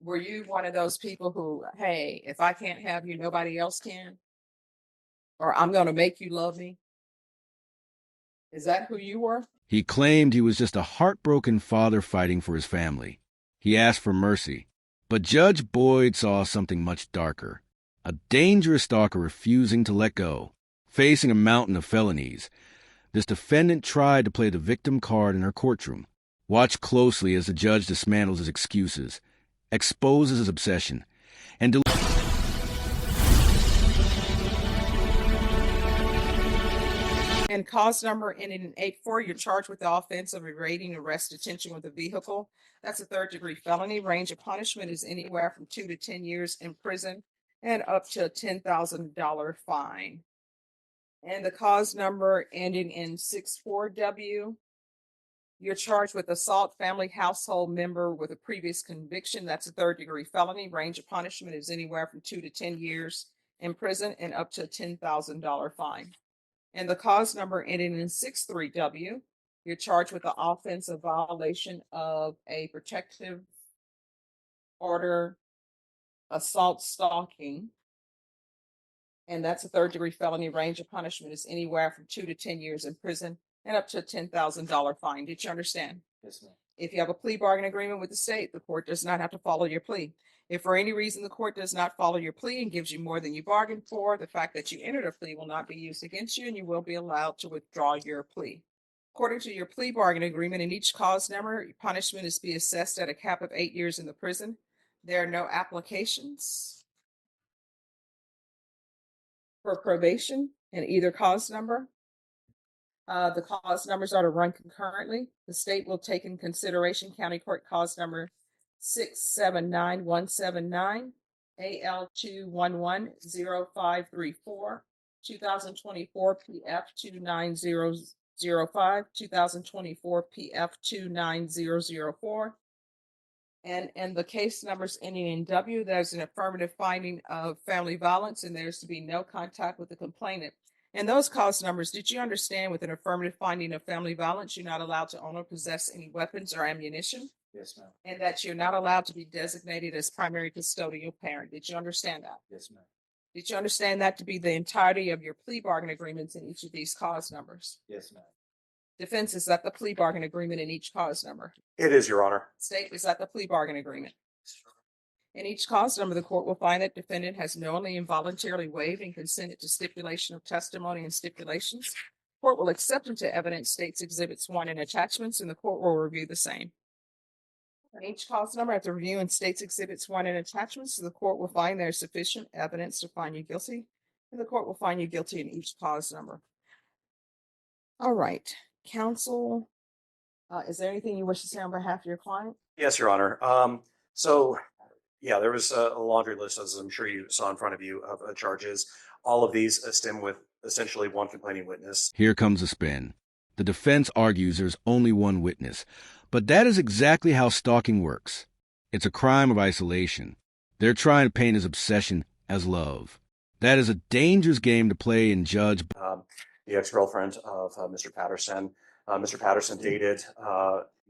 Were you one of those people who, hey, if I can't have you, nobody else can? Or I'm going to make you love me? Is that who you were? He claimed he was just a heartbroken father fighting for his family. He asked for mercy. But Judge Boyd saw something much darker. A dangerous stalker refusing to let go, facing a mountain of felonies. This defendant tried to play the victim card in her courtroom. Watch closely as the judge dismantles his excuses, exposes his obsession, and And cause number ending in 8-4, you're charged with the offense of evading arrest detention with a vehicle. That's a third-degree felony. Range of punishment is anywhere from 2 to 10 years in prison and up to a $10,000 fine. And the cause number ending in 6-4W, you're charged with assault family household member with a previous conviction. That's a third-degree felony. Range of punishment is anywhere from 2 to 10 years in prison and up to a $10,000 fine. And the cause number ending in 6-3W, you're charged with the offense of violation of a protective order, assault, stalking. And that's a third-degree felony. Range of punishment is anywhere from 2 to 10 years in prison and up to a $10,000 fine. Did you understand? Yes, ma'am. If you have a plea bargain agreement with the state, the court does not have to follow your plea. If for any reason the court does not follow your plea and gives you more than you bargained for, the fact that you entered a plea will not be used against you and you will be allowed to withdraw your plea. According to your plea bargain agreement, in each cause number, your punishment is to be assessed at a cap of 8 years in the prison. There are no applications for probation in either cause number. The cause numbers are to run concurrently. The state will take in consideration County Court cause number 679179, AL 2110534, 2024 PF 29005, 2024 PF 29004. And the case numbers ending in W, there's an affirmative finding of family violence, and there's to be no contact with the complainant. And those cause numbers, did you understand with an affirmative finding of family violence, you're not allowed to own or possess any weapons or ammunition? Yes, ma'am. And that you're not allowed to be designated as primary custodial parent. Did you understand that? Yes, ma'am. Did you understand that to be the entirety of your plea bargain agreements in each of these cause numbers? Yes, ma'am. Defense, is that the plea bargain agreement in each cause number? It is, Your Honor. State, is that the plea bargain agreement? In each cause number, the court will find that defendant has knowingly and voluntarily waived and consented to stipulation of testimony and stipulations. Court will accept into evidence states exhibits 1 and attachments, and the court will review the same. In each cause number, after reviewing states exhibits 1 and attachments, the court will find there is sufficient evidence to find you guilty, and the court will find you guilty in each cause number. All right, counsel, is there anything you wish to say on behalf of your client? Yes, Your Honor. There was a laundry list, as I'm sure you saw in front of you, of charges. All of these stem with essentially one complaining witness. here comes a spin. The defense argues there's only one witness, but that is exactly how stalking works. It's a crime of isolation. They're trying to paint his obsession as love. That is a dangerous game to play and judge. The ex-girlfriend of Mr. Patterson. Mr. Patterson dated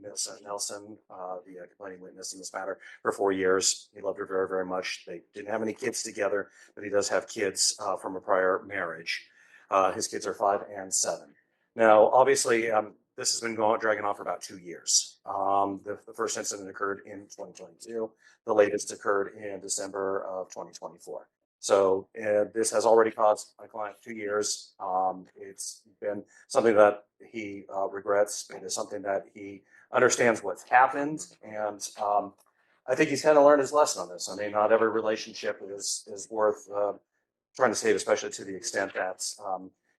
Ms. Nelson, the complaining witness in this matter, for 4 years. He loved her very, very much. They didn't have any kids together, but he does have kids from a prior marriage. His kids are 5 and 7. Now, obviously, this has been dragging on for about 2 years. The first incident occurred in 2022. The latest occurred in December of 2024. So this has already caused my client 2 years. It's been something that he regrets. It is something that he understands what's happened. And I think he's kind of learned his lesson on this. I mean, not every relationship is worth trying to save, especially to the extent that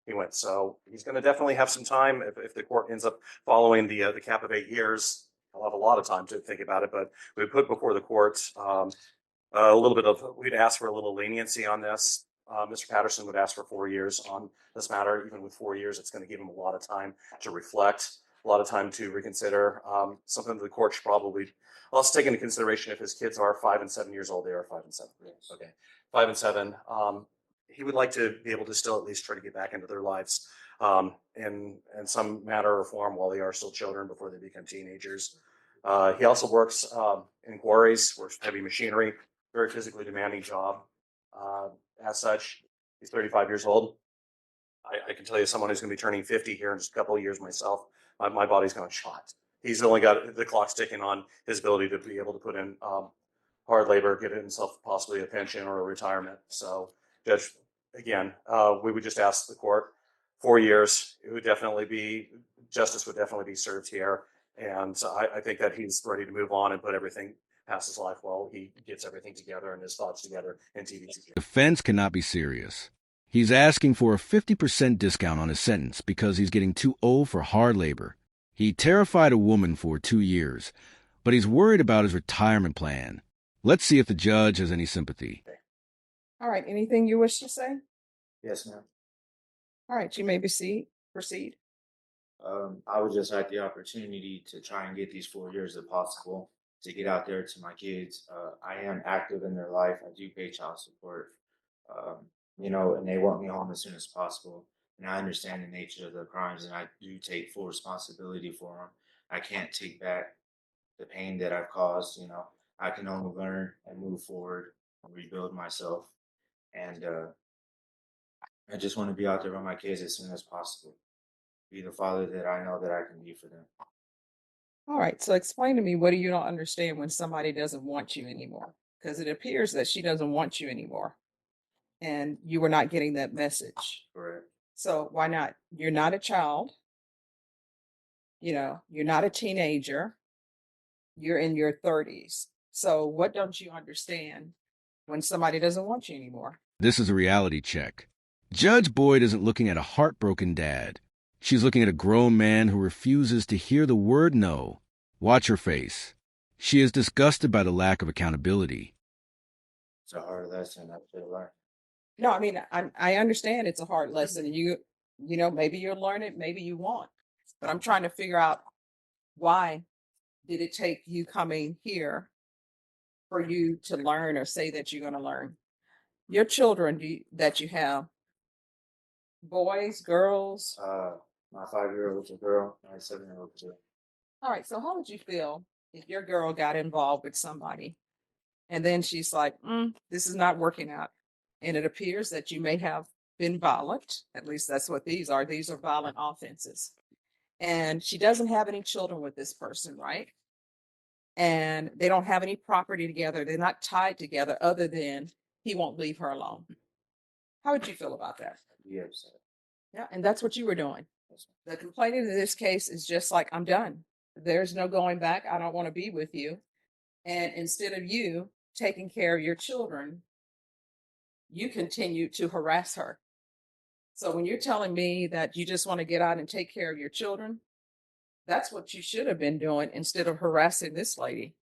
he went. So he's going to definitely have some time. If the court ends up following the cap of 8 years, he'll have a lot of time to think about it. But we put before the court we'd ask for a little leniency on this. Mr. Patterson would ask for 4 years on this matter. Even with 4 years, it's going to give him a lot of time to reflect, a lot of time to reconsider. Something that the court should probably also take into consideration if his kids are 5 and 7 years old. They are 5 and 7. Okay, 5 and 7. He would like to be able to still at least try to get back into their lives in some manner or form while they are still children before they become teenagers. He also works in quarries, works heavy machinery, very physically demanding job. As such, he's 35 years old. I can tell you, someone who's going to be turning 50 here in just a couple of years myself, my body's going to shot. He's only got the clock ticking on his ability to be able to put in hard labor, get himself possibly a pension or a retirement. So, Judge, again, we would just ask the court 4 years. It would definitely be, justice would definitely be served here. And I think that he's ready to move on and put everything past his life while he gets everything together and his thoughts together in TVT. Defense cannot be serious. He's asking for a 50% discount on his sentence because he's getting too old for hard labor. He terrified a woman for 2 years, but he's worried about his retirement plan. Let's see if the judge has any sympathy. All right. Anything you wish to say? Yes, ma'am. All right. You may proceed. I would just like the opportunity to try and get these 4 years if possible to get out there to my kids. I am active in their life. I do pay child support, and they want me home as soon as possible. And I understand the nature of the crimes, and I do take full responsibility for them. I can't take back the pain that I've caused. I can only learn and move forward and rebuild myself. And I just want to be out there with my kids as soon as possible. Be the father that I know that I can be for them. All right. So explain to me, what do you don't understand when somebody doesn't want you anymore? Because it appears that she doesn't want you anymore. And you were not getting that message. Correct. So why not? You're not a child. You're not a teenager. You're in your 30s. So what don't you understand when somebody doesn't want you anymore? This is a reality check. Judge Boyd isn't looking at a heartbroken dad. She's looking at a grown man who refuses to hear the word no. Watch her face. She is disgusted by the lack of accountability. It's a hard lesson I feel like. No, I mean, I understand it's a hard lesson. Maybe you'll learn it, maybe you won't. But I'm trying to figure out, why did it take you coming here for you to learn or say that you're going to learn? Your children that you have, boys, girls. My 5-year-old is a girl, my 7-year-old is a girl. All right. So how would you feel if your girl got involved with somebody and then she's like, this is not working out? And it appears that you may have been violent. At least that's what these are. These are violent offenses. And she doesn't have any children with this person, right? And they don't have any property together. They're not tied together other than he won't leave her alone. How would you feel about that? I'd be upset. Yeah. And that's what you were doing. Yes, The complainant in this case is just like, I'm done. There's no going back. I don't want to be with you. And instead of you taking care of your children, you continue to harass her. So when you're telling me that you just want to get out and take care of your children, that's what you should have been doing instead of harassing this lady.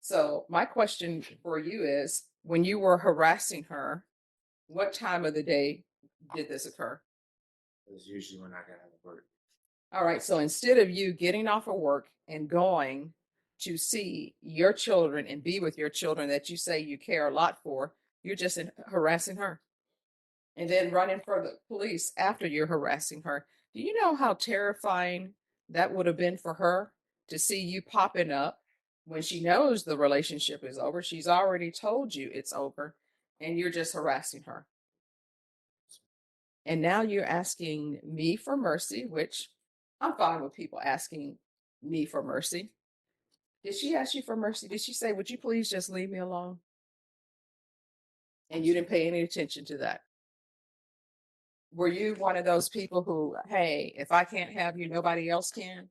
So my question for you is, when you were harassing her, what time of the day did this occur? It was usually when I got out of work. All right. So instead of you getting off of work and going to see your children and be with your children that you say you care a lot for, you're just harassing her. And then running for the police after you're harassing her. Do you know how terrifying that would have been for her to see you popping up when she knows the relationship is over? She's already told you it's over, and you're just harassing her. And now you're asking me for mercy, which I'm fine with people asking me for mercy. Did she ask you for mercy? Did she say, would you please just leave me alone? And you didn't pay any attention to that. Were you one of those people who, hey, if I can't have you, nobody else can?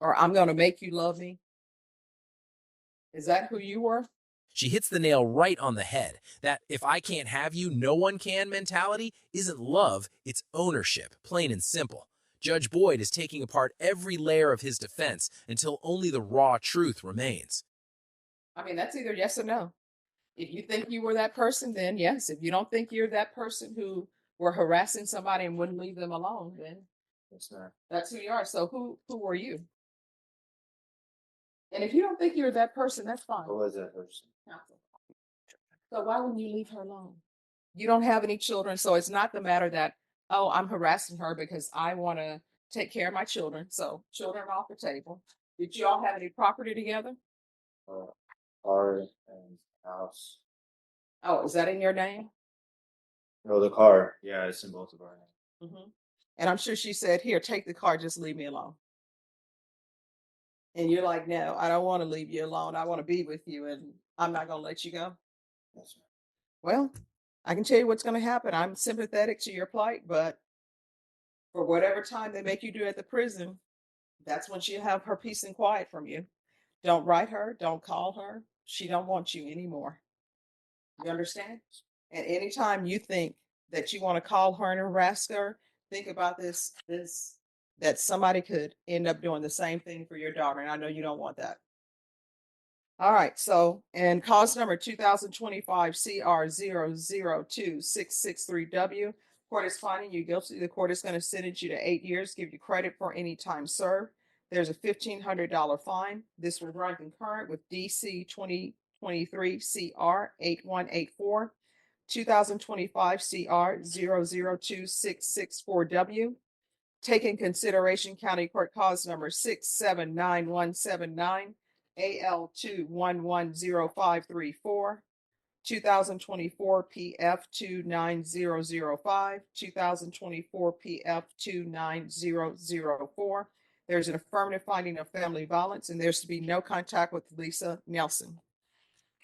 Or I'm going to make you love me? Is that who you were? She hits the nail right on the head. That if I can't have you, no one can mentality isn't love, it's ownership, plain and simple. Judge Boyd is taking apart every layer of his defense until only the raw truth remains. I mean, that's either yes or no. If you think you were that person, then yes. If you don't think you're that person who were harassing somebody and wouldn't leave them alone, then that's who you are. So who were you? And if you don't think you're that person, that's fine. Who was that person? So why wouldn't you leave her alone? You don't have any children, so it's not the matter that, oh, I'm harassing her because I want to take care of my children. So children are off the table. Did you all have any property together? Car and house. Oh, is that in your name? No, the car. Yeah, it's in both of our names. And I'm sure she said, here, take the car, just leave me alone. And you're like, no, I don't want to leave you alone. I want to be with you, and I'm not going to let you go. Yes, ma'am. Well, I can tell you what's going to happen. I'm sympathetic to your plight, but for whatever time they make you do at the prison, that's when she'll have her peace and quiet from you. Don't write her. Don't call her. She don't want you anymore. You understand? And anytime you think that you want to call her and harass her, think about this, that somebody could end up doing the same thing for your daughter. And I know you don't want that. All right. So, and cause number 2025 CR 002663W. Court is finding you guilty. The court is going to sentence you to 8 years, give you credit for any time served. There's a $1,500 fine. This will run concurrent with DC 2023 CR 8184, 2025 CR 002664W. Take in consideration County Court Cause number 6799179, AL2110534, 2024 PF 29005, 2024 PF 29004. There's an affirmative finding of family violence, and there's to be no contact with Lisa Nelson.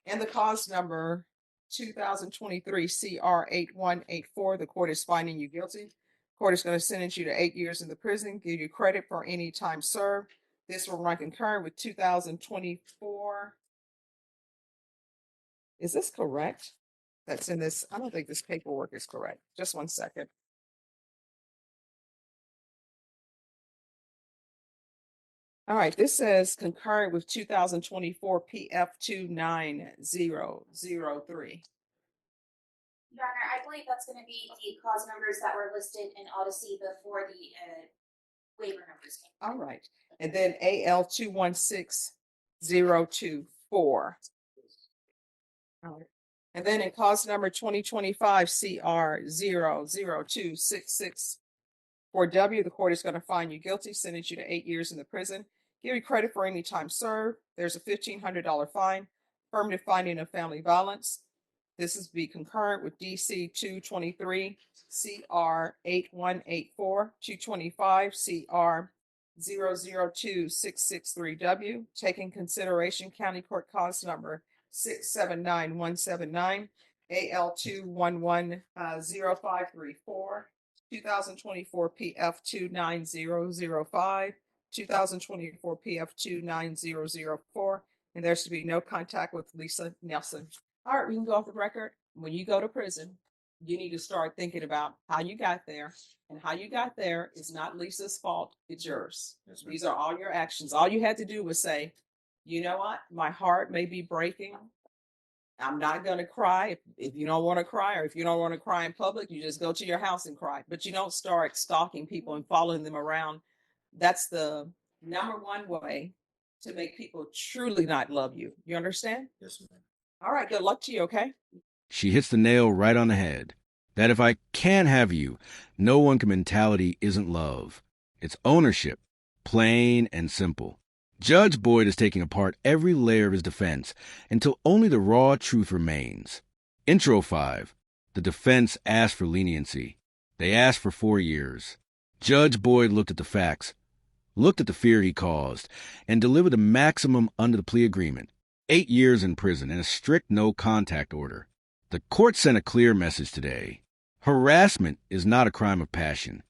And the cause number 2023 CR 8184, the court is finding you guilty. Court is going to sentence you to 8 years in the prison, give you credit for any time served. This will run concurrent with 2024. Is this correct? That's in this. I don't think this paperwork is correct. Just one second. All right, this says concurrent with 2024 PF 29003. Your Honor, I believe that's going to be the cause numbers that were listed in Odyssey before the waiver numbers came. All right, and then AL 216024. All right. And then in cause number 2025 CR 002664W, the court is going to find you guilty, sentence you to 8 years in the prison, give you credit for any time served. There's a $1,500 fine, affirmative finding of family violence. This is be concurrent with DC 223 CR 8184, 225 CR 002663W. Taking consideration County Court Cause number 6799179, AL2110534, 2024 PF 29005, 2024 PF 29004, and there's to be no contact with Lisa Nelson. All right, we can go off the record. When you go to prison, you need to start thinking about how you got there, and how you got there is not Lisa's fault, it's yours. Yes, ma'am. These are all your actions. All you had to do was say, you know what, my heart may be breaking. I'm not going to cry. If you don't want to cry, or if you don't want to cry in public, you just go to your house and cry. But you don't start stalking people and following them around. That's the number one way to make people truly not love you. You understand? Yes, ma'am. All right, good luck to you, okay? She hits the nail right on the head. That if I can't have you, no one can mentality isn't love. It's ownership, plain and simple. Judge Boyd is taking apart every layer of his defense until only the raw truth remains. Intro 5. The defense asked for leniency. They asked for 4 years. Judge Boyd looked at the facts, looked at the fear he caused, and delivered the maximum under the plea agreement. 8 years in prison and a strict no-contact order. The court sent a clear message today. Harassment is not a crime of passion.